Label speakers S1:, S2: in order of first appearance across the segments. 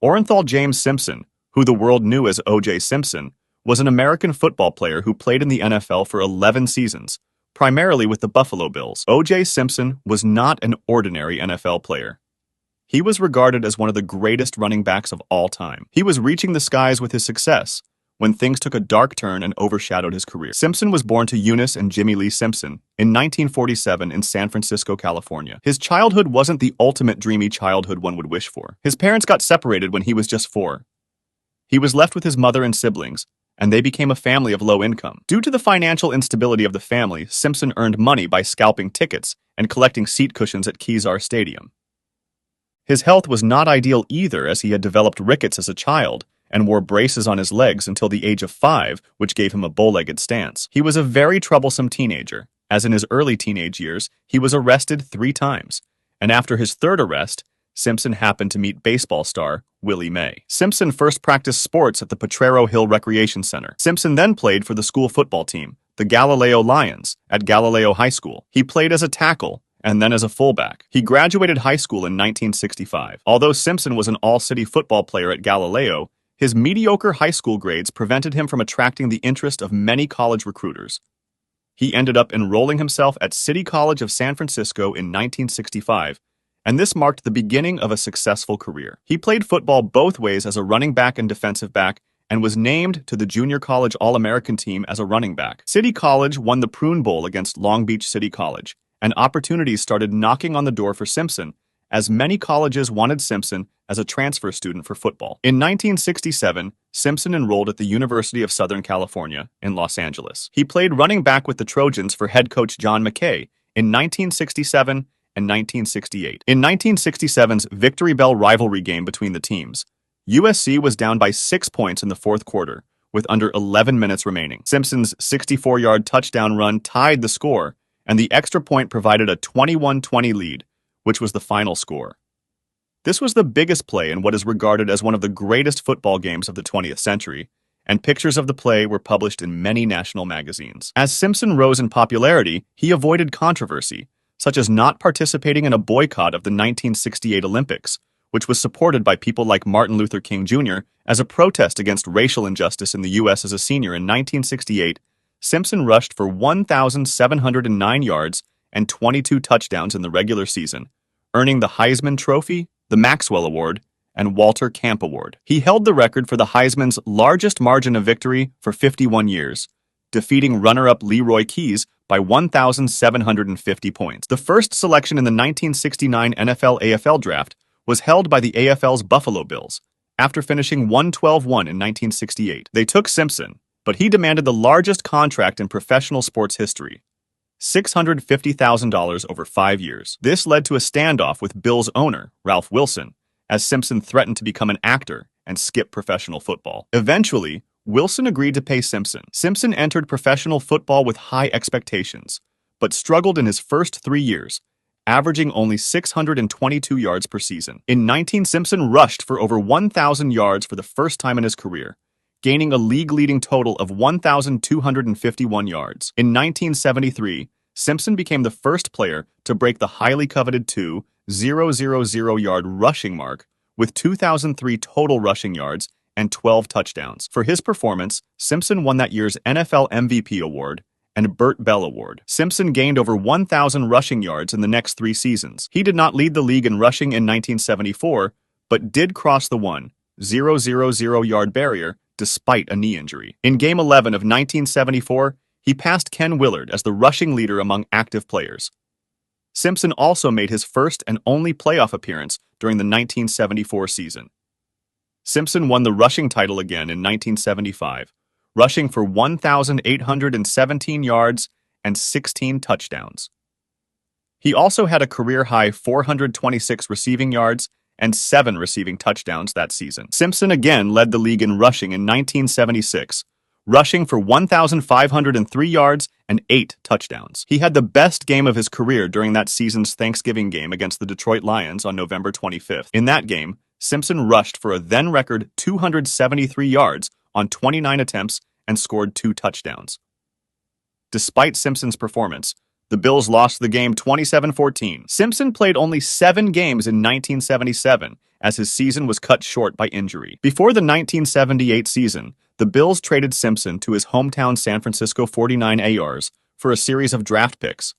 S1: Orenthal James Simpson, who the world knew as O.J. Simpson, was an American football player who played in the NFL for 11 seasons, primarily with the Buffalo Bills. O.J. Simpson was not an ordinary NFL player. He was regarded as one of the greatest running backs of all time. He was reaching the skies with his success when things took a dark turn and overshadowed his career. Simpson was born to Eunice and Jimmy Lee Simpson in 1947 in San Francisco, California. His childhood wasn't the ultimate dreamy childhood one would wish for. His parents got separated when he was just 4. He was left with his mother and siblings, and they became a family of low income. Due to the financial instability of the family, Simpson earned money by scalping tickets and collecting seat cushions at Kezar Stadium. His health was not ideal either, as he had developed rickets as a child and wore braces on his legs until the age of 5, which gave him a bow-legged stance. He was a very troublesome teenager, as in his early teenage years, he was arrested 3 times, and after his 3rd arrest, Simpson happened to meet baseball star Willie May. Simpson first practiced sports at the Potrero Hill Recreation Center. Simpson then played for the school football team, the Galileo Lions, at Galileo High School. He played as a tackle and then as a fullback. He graduated high school in 1965. Although Simpson was an all-city football player at Galileo, his mediocre high school grades prevented him from attracting the interest of many college recruiters. He ended up enrolling himself at City College of San Francisco in 1965, and this marked the beginning of a successful career. He played football both ways as a running back and defensive back, and was named to the Junior College All-American team as a running back. City College won the Prune Bowl against Long Beach City College, and opportunities started knocking on the door for Simpson, as many colleges wanted Simpson as a transfer student for football. In 1967, Simpson enrolled at the University of Southern California in Los Angeles. He played running back with the Trojans for head coach John McKay in 1967 and 1968. In 1967's Victory Bell rivalry game between the teams, USC was down by 6 points in the 4th quarter, with under 11 minutes remaining. Simpson's 64-yard touchdown run tied the score, and the extra point provided a 21-20 lead, which was the final score. This was the biggest play in what is regarded as one of the greatest football games of the 20th century, and pictures of the play were published in many national magazines. As Simpson rose in popularity, he avoided controversy, such as not participating in a boycott of the 1968 Olympics, which was supported by people like Martin Luther King Jr. as a protest against racial injustice in the U.S. As a senior in 1968, Simpson rushed for 1,709 yards and 22 touchdowns in the regular season, earning the Heisman Trophy, the Maxwell Award, and Walter Camp Award. He held the record for the Heisman's largest margin of victory for 51 years, defeating runner-up Leroy Keys by 1,750 points. The first selection in the 1969 NFL-AFL draft was held by the AFL's Buffalo Bills, after finishing 112-1 in 1968. They took Simpson, but he demanded the largest contract in professional sports history, $650,000 over 5 years. This led to a standoff with Bills owner, Ralph Wilson, as Simpson threatened to become an actor and skip professional football. Eventually, Wilson agreed to pay Simpson. Simpson entered professional football with high expectations, but struggled in his first 3 years, averaging only 622 yards per season. In 19, Simpson rushed for over 1,000 yards for the first time in his career, gaining a league-leading total of 1,251 yards. In 1973, Simpson became the first player to break the highly coveted 2,000-yard rushing mark with 2,003 total rushing yards and 12 touchdowns. For his performance, Simpson won that year's NFL MVP award and Burt Bell Award. Simpson gained over 1,000 rushing yards in the next 3 seasons. He did not lead the league in rushing in 1974, but did cross the 1,000-yard barrier despite a knee injury. In Game 11 of 1974, he passed Ken Willard as the rushing leader among active players. Simpson also made his first and only playoff appearance during the 1974 season. Simpson won the rushing title again in 1975, rushing for 1,817 yards and 16 touchdowns. He also had a career-high 426 receiving yards and 7 receiving touchdowns that season. Simpson again led the league in rushing in 1976, rushing for 1,503 yards and 8 touchdowns. He had the best game of his career during that season's Thanksgiving game against the Detroit Lions on November 25th. In that game, Simpson rushed for a then-record 273 yards on 29 attempts and scored 2 touchdowns. Despite Simpson's performance, the Bills lost the game 27-14. Simpson played only 7 games in 1977 as his season was cut short by injury. Before the 1978 season, the Bills traded Simpson to his hometown San Francisco 49ers for a series of draft picks.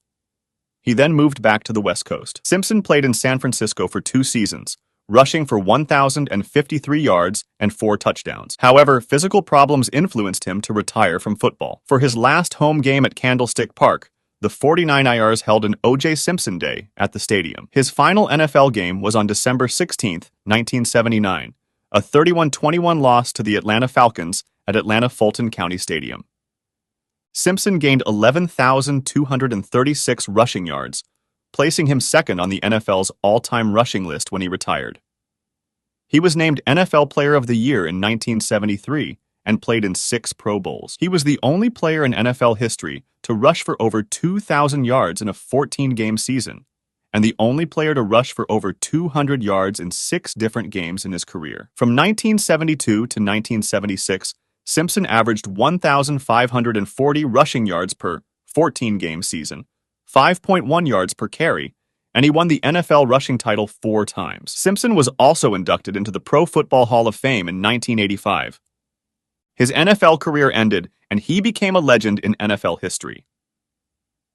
S1: He then moved back to the West Coast. Simpson played in San Francisco for 2 seasons, rushing for 1,053 yards and 4 touchdowns. However, physical problems influenced him to retire from football. For his last home game at Candlestick Park, the 49ers held an O.J. Simpson Day at the stadium. His final NFL game was on December 16, 1979, a 31-21 loss to the Atlanta Falcons at Atlanta Fulton County Stadium. Simpson gained 11,236 rushing yards, placing him second on the NFL's all-time rushing list when he retired. He was named NFL Player of the Year in 1973 and played in 6 Pro Bowls. He was the only player in NFL history to rush for over 2,000 yards in a 14-game season, and the only player to rush for over 200 yards in 6 different games in his career. From 1972 to 1976, Simpson averaged 1,540 rushing yards per 14-game season, 5.1 yards per carry, and he won the NFL rushing title 4 times. Simpson was also inducted into the Pro Football Hall of Fame in 1985. His NFL career ended, and he became a legend in NFL history.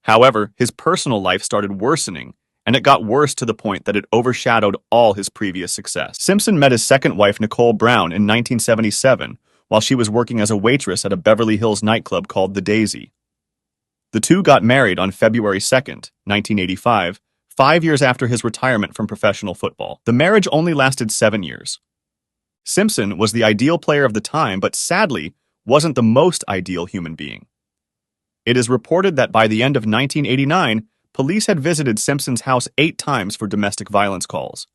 S1: However, his personal life started worsening, and it got worse to the point that it overshadowed all his previous success. Simpson met his second wife, Nicole Brown, in 1977, while she was working as a waitress at a Beverly Hills nightclub called The Daisy. The two got married on February 2, 1985, 5 years after his retirement from professional football. The marriage only lasted 7 years. Simpson was the ideal player of the time, but sadly, wasn't the most ideal human being. It is reported that by the end of 1989, police had visited Simpson's house 8 times for domestic violence calls.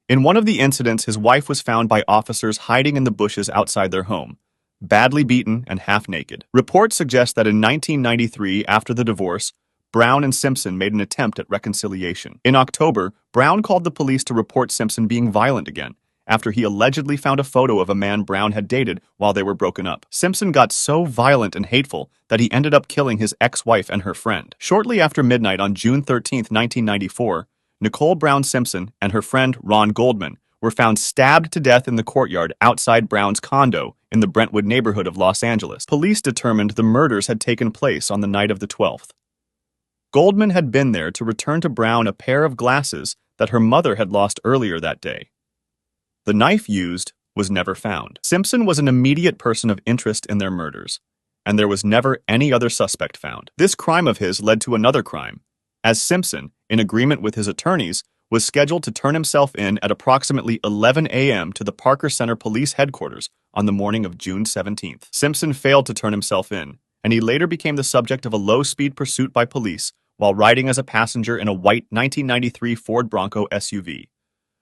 S1: In one of the incidents, his wife was found by officers hiding in the bushes outside their home, badly beaten and half naked. Reports suggest that in 1993, after the divorce, Brown and Simpson made an attempt at reconciliation. In October, Brown called the police to report Simpson being violent again, after he allegedly found a photo of a man Brown had dated while they were broken up. Simpson got so violent and hateful that he ended up killing his ex-wife and her friend. Shortly after midnight on June 13, 1994, Nicole Brown Simpson and her friend Ron Goldman were found stabbed to death in the courtyard outside Brown's condo in the Brentwood neighborhood of Los Angeles. Police determined the murders had taken place on the night of the 12th. Goldman had been there to return to Brown a pair of glasses that her mother had lost earlier that day. The knife used was never found. Simpson was an immediate person of interest in their murders, and there was never any other suspect found. This crime of his led to another crime, as Simpson, in agreement with his attorneys, was scheduled to turn himself in at approximately 11 a.m. to the Parker Center Police Headquarters on the morning of June 17th. Simpson failed to turn himself in, and he later became the subject of a low-speed pursuit by police while riding as a passenger in a white 1993 Ford Bronco SUV,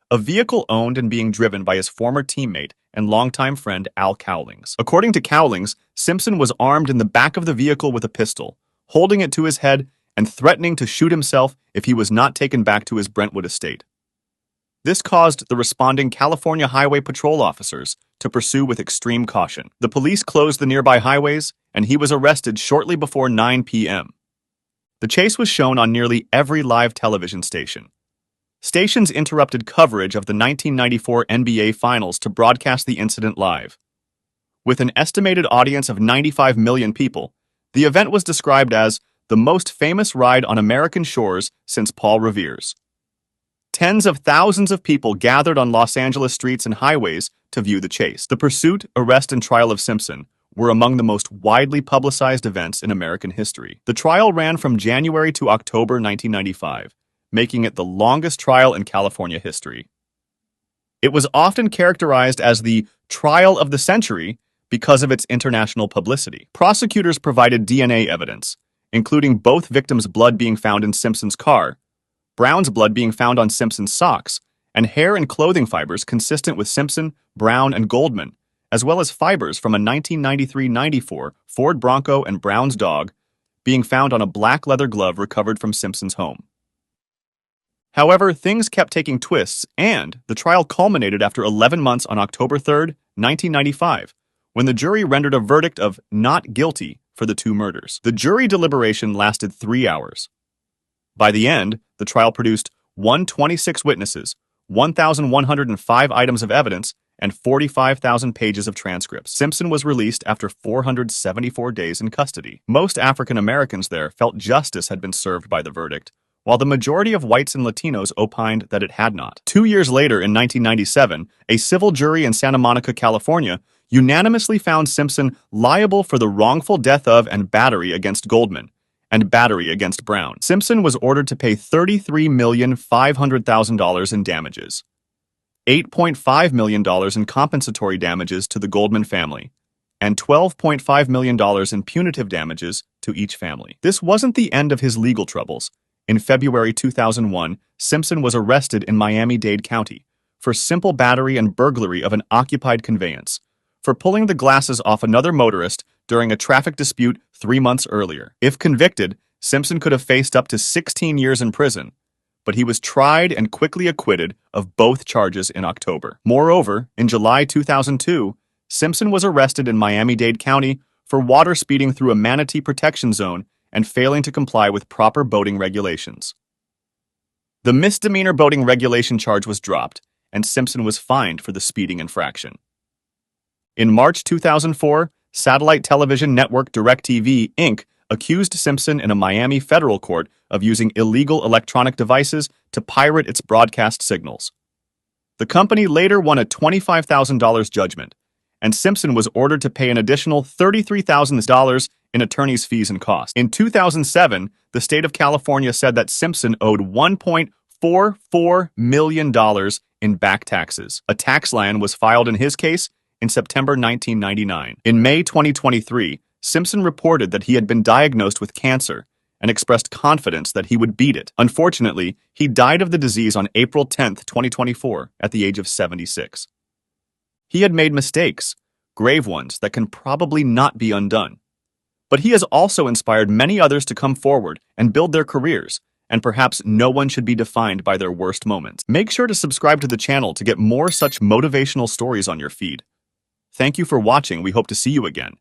S1: a vehicle owned and being driven by his former teammate and longtime friend Al Cowlings. According to Cowlings, Simpson was armed in the back of the vehicle with a pistol, holding it to his head and threatening to shoot himself if he was not taken back to his Brentwood estate. This caused the responding California Highway Patrol officers to pursue with extreme caution. The police closed the nearby highways, and he was arrested shortly before 9 p.m. The chase was shown on nearly every live television station. Stations interrupted coverage of the 1994 NBA Finals to broadcast the incident live. With an estimated audience of 95 million people, the event was described as the most famous ride on American shores since Paul Revere's. Tens of thousands of people gathered on Los Angeles streets and highways to view the chase. The pursuit, arrest, and trial of Simpson were among the most widely publicized events in American history. The trial ran from January to October 1995, making it the longest trial in California history. It was often characterized as the trial of the century because of its international publicity. Prosecutors provided DNA evidence, including both victims' blood being found in Simpson's car, Brown's blood being found on Simpson's socks, and hair and clothing fibers consistent with Simpson, Brown, and Goldman, as well as fibers from a 1993-94 Ford Bronco and Brown's dog being found on a black leather glove recovered from Simpson's home. However, things kept taking twists, and the trial culminated after 11 months on October 3, 1995, when the jury rendered a verdict of not guilty for the 2 murders. The jury deliberation lasted 3 hours. By the end, the trial produced 126 witnesses, 1,105 items of evidence, and 45,000 pages of transcripts. Simpson was released after 474 days in custody. Most African Americans there felt justice had been served by the verdict, while the majority of whites and Latinos opined that it had not. 2 years later, in 1997, a civil jury in Santa Monica, California, unanimously found Simpson liable for the wrongful death of and battery against Goldman, and battery against Brown. Simpson was ordered to pay $33,500,000 in damages, $8.5 million in compensatory damages to the Goldman family, and $12.5 million in punitive damages to each family. This wasn't the end of his legal troubles. In February 2001, Simpson was arrested in Miami-Dade County for simple battery and burglary of an occupied conveyance, for pulling the glasses off another motorist during a traffic dispute 3 months earlier. If convicted, Simpson could have faced up to 16 years in prison, but he was tried and quickly acquitted of both charges in October. Moreover, in July 2002, Simpson was arrested in Miami-Dade County for water speeding through a manatee protection zone and failing to comply with proper boating regulations. The misdemeanor boating regulation charge was dropped, and Simpson was fined for the speeding infraction. In March 2004, satellite television network DirecTV, Inc. accused Simpson in a Miami federal court of using illegal electronic devices to pirate its broadcast signals. The company later won a $25,000 judgment, and Simpson was ordered to pay an additional $33,000 in attorney's fees and costs. In 2007, the state of California said that Simpson owed $1.44 million in back taxes. A tax lien was filed in his case in September 1999. In May 2023, Simpson reported that he had been diagnosed with cancer and expressed confidence that he would beat it. Unfortunately, he died of the disease on April 10, 2024, at the age of 76. He had made mistakes, grave ones that can probably not be undone. But he has also inspired many others to come forward and build their careers, and perhaps no one should be defined by their worst moments. Make sure to subscribe to the channel to get more such motivational stories on your feed. Thank you for watching. We hope to see you again.